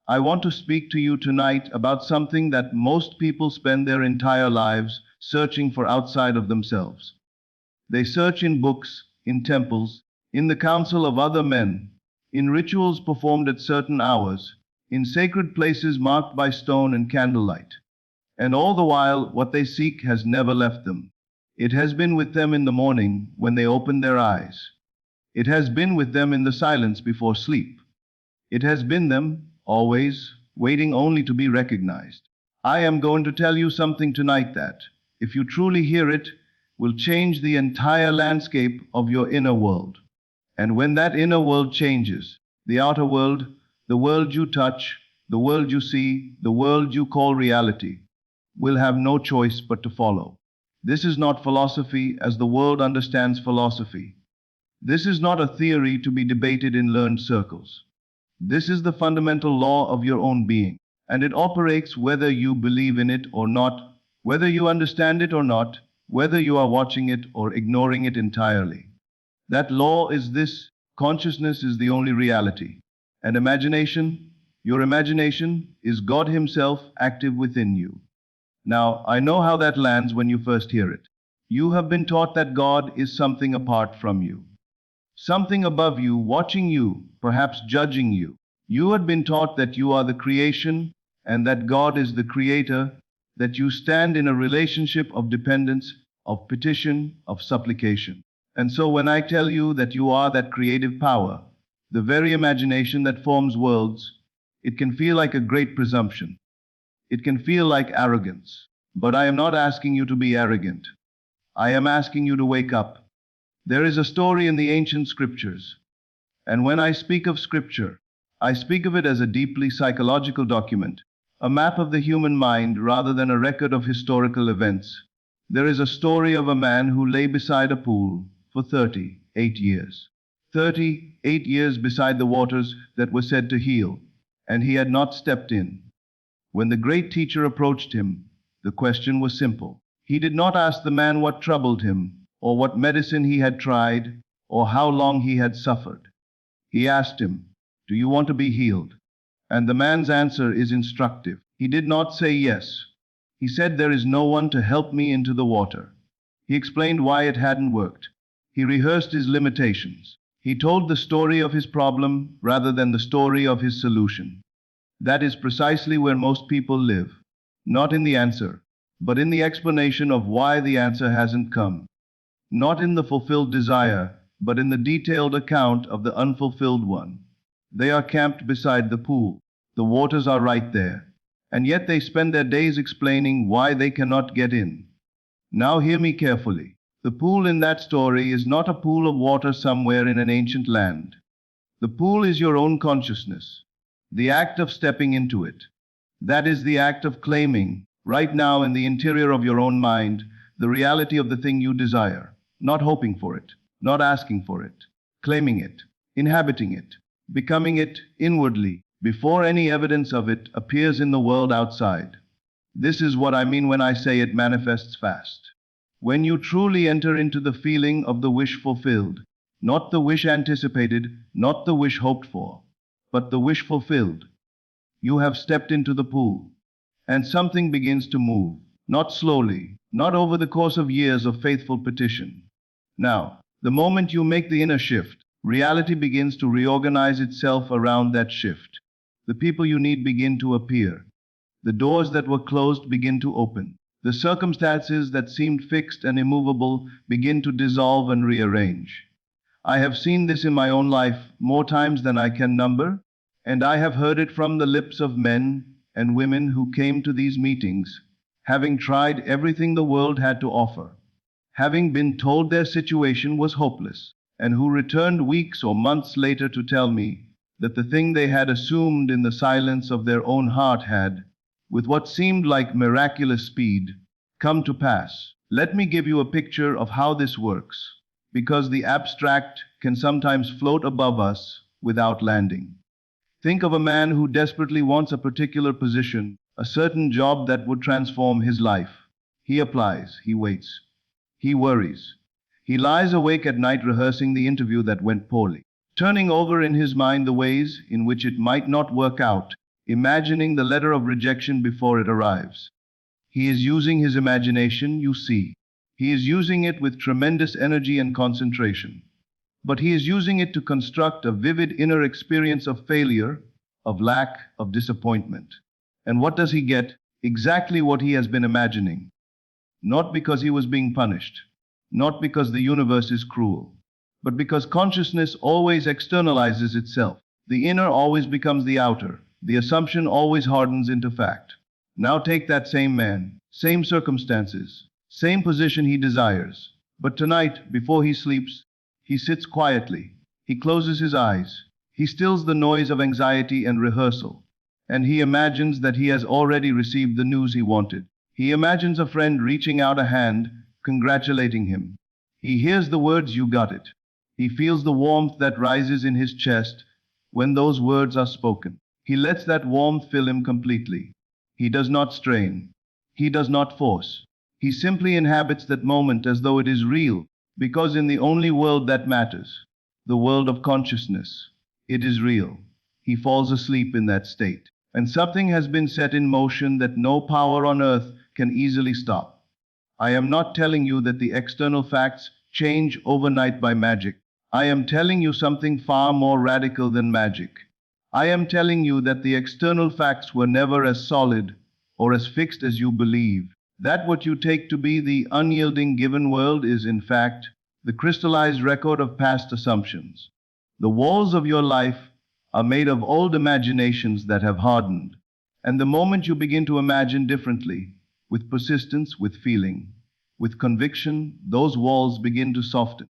I want to speak to you tonight about something that most people spend their entire lives searching for outside of themselves. They search in books, in temples, in the counsel of other men, in rituals performed at certain hours, in sacred places marked by stone and candlelight. And all the while, what they seek has never left them. It has been with them in the morning when they open their eyes. It has been with them in the silence before sleep. It has been them, always, waiting only to be recognized. I am going to tell you something tonight that, if you truly hear it, will change the entire landscape of your inner world. And when that inner world changes, the outer world, the world you touch, the world you see, the world you call reality, will have no choice but to follow. This is not philosophy as the world understands philosophy. This is not a theory to be debated in learned circles. This is the fundamental law of your own being, and it operates whether you believe in it or not, whether you understand it or not, whether you are watching it or ignoring it entirely. That law is this: consciousness is the only reality, and imagination, your imagination, is God Himself active within you. Now, I know how that lands when you first hear it. You have been taught that God is something apart from you, something above you, watching you, perhaps judging you. You had been taught that you are the creation and that God is the creator, that you stand in a relationship of dependence, of petition, of supplication. And so when I tell you that you are that creative power, the very imagination that forms worlds, it can feel like a great presumption. It can feel like arrogance. But I am not asking you to be arrogant. I am asking you to wake up. There is a story in the ancient scriptures. And when I speak of scripture, I speak of it as a deeply psychological document, a map of the human mind rather than a record of historical events. There is a story of a man who lay beside a pool for 38 years. 38 years beside the waters that were said to heal, and he had not stepped in. When the great teacher approached him, the question was simple. He did not ask the man what troubled him, or what medicine he had tried, or how long he had suffered. He asked him, "Do you want to be healed?" And the man's answer is instructive. He did not say yes. He said, "There is no one to help me into the water." He explained why it hadn't worked. He rehearsed his limitations. He told the story of his problem rather than the story of his solution. That is precisely where most people live. Not in the answer, but in the explanation of why the answer hasn't come. Not in the fulfilled desire, but in the detailed account of the unfulfilled one. They are camped beside the pool. The waters are right there. And yet they spend their days explaining why they cannot get in. Now hear me carefully. The pool in that story is not a pool of water somewhere in an ancient land. The pool is your own consciousness, the act of stepping into it. That is the act of claiming, right now in the interior of your own mind, the reality of the thing you desire, not hoping for it, not asking for it, claiming it, inhabiting it, becoming it inwardly, before any evidence of it appears in the world outside. This is what I mean when I say it manifests fast. When you truly enter into the feeling of the wish fulfilled, not the wish anticipated, not the wish hoped for, but the wish fulfilled, you have stepped into the pool, and something begins to move, not slowly, not over the course of years of faithful petition. Now, the moment you make the inner shift, reality begins to reorganize itself around that shift. The people you need begin to appear. The doors that were closed begin to open. The circumstances that seemed fixed and immovable begin to dissolve and rearrange. I have seen this in my own life more times than I can number, and I have heard it from the lips of men and women who came to these meetings, having tried everything the world had to offer, having been told their situation was hopeless, and who returned weeks or months later to tell me that the thing they had assumed in the silence of their own heart had, with what seemed like miraculous speed, come to pass. Let me give you a picture of how this works, because the abstract can sometimes float above us without landing. Think of a man who desperately wants a particular position, a certain job that would transform his life. He applies, he waits, he worries. He lies awake at night rehearsing the interview that went poorly, turning over in his mind the ways in which it might not work out, imagining the letter of rejection before it arrives. He is using his imagination, you see. He is using it with tremendous energy and concentration. But he is using it to construct a vivid inner experience of failure, of lack, of disappointment. And what does he get? Exactly what he has been imagining. Not because he was being punished, not because the universe is cruel, but because consciousness always externalizes itself. The inner always becomes the outer, the assumption always hardens into fact. Now take that same man, same circumstances, same position he desires. But tonight, before he sleeps, he sits quietly. He closes his eyes. He stills the noise of anxiety and rehearsal. And he imagines that he has already received the news he wanted. He imagines a friend reaching out a hand, congratulating him. He hears the words, "You got it." He feels the warmth that rises in his chest when those words are spoken. He lets that warmth fill him completely. He does not strain. He does not force. He simply inhabits that moment as though it is real, because in the only world that matters, the world of consciousness, it is real. He falls asleep in that state, and something has been set in motion that no power on earth can easily stop. I am not telling you that the external facts change overnight by magic. I am telling you something far more radical than magic. I am telling you that the external facts were never as solid or as fixed as you believe. That what you take to be the unyielding given world is, in fact, the crystallized record of past assumptions. The walls of your life are made of old imaginations that have hardened. And the moment you begin to imagine differently, with persistence, with feeling, with conviction, those walls begin to soften.